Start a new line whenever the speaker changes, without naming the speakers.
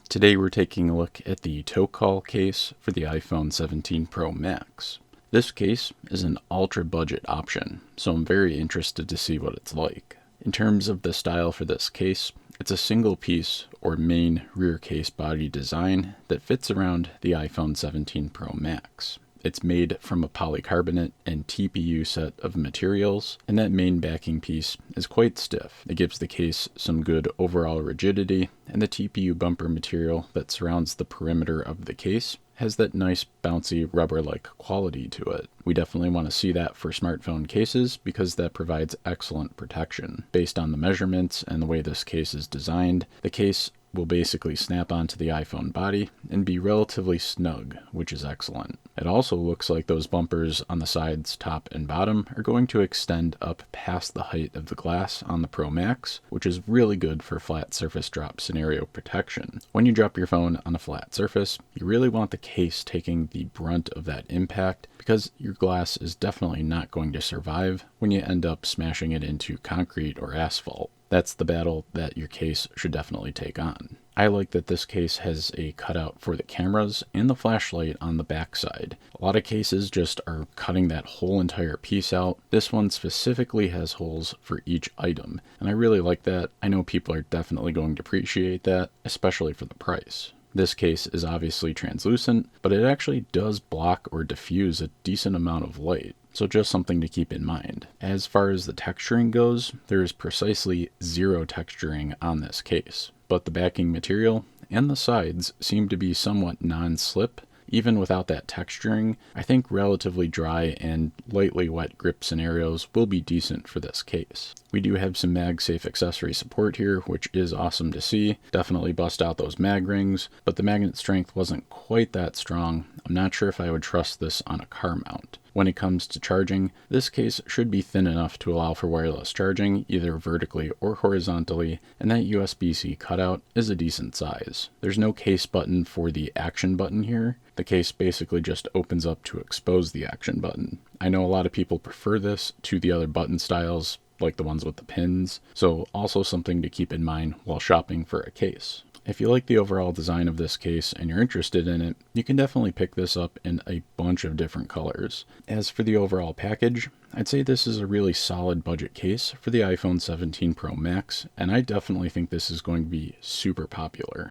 Today we're taking a look at the Tocol case for the iPhone 17 Pro Max. This case is an ultra budget option, so I'm very interested to see what it's like. In terms of the style for this case, it's a single piece or main rear case body design that fits around the iPhone 17 Pro Max. It's made from a polycarbonate and TPU set of materials, and that main backing piece is quite stiff. It gives the case some good overall rigidity, and the TPU bumper material that surrounds the perimeter of the case has that nice bouncy rubber-like quality to it. We definitely want to see that for smartphone cases because that provides excellent protection. Based on the measurements and the way this case is designed, the case will basically snap onto the iPhone body and be relatively snug, which is excellent. It also looks like those bumpers on the sides, top and bottom, are going to extend up past the height of the glass on the Pro Max, which is really good for flat surface drop scenario protection. When you drop your phone on a flat surface, you really want the case taking the brunt of that impact because your glass is definitely not going to survive when you end up smashing it into concrete or asphalt. That's the battle that your case should definitely take on. I like that this case has a cutout for the cameras and the flashlight on the back side. A lot of cases just are cutting that whole entire piece out. This one specifically has holes for each item, and I really like that. I know people are definitely going to appreciate that, especially for the price. This case is obviously translucent, but it actually does block or diffuse a decent amount of light. So just something to keep in mind. As far as the texturing goes, there is precisely zero texturing on this case, but the backing material and the sides seem to be somewhat non-slip. Even without that texturing, I think relatively dry and lightly wet grip scenarios will be decent for this case. We do have some MagSafe accessory support here, which is awesome to see. Definitely bust out those mag rings, but the magnet strength wasn't quite that strong. I'm not sure if I would trust this on a car mount. When it comes to charging, this case should be thin enough to allow for wireless charging, either vertically or horizontally, and that USB-C cutout is a decent size. There's no case button for the action button here. The case basically just opens up to expose the action button. I know a lot of people prefer this to the other button styles, like the ones with the pins, so also something to keep in mind while shopping for a case. If you like the overall design of this case and you're interested in it, you can definitely pick this up in a bunch of different colors. As for the overall package, I'd say this is a really solid budget case for the iPhone 17 Pro Max, and I definitely think this is going to be super popular.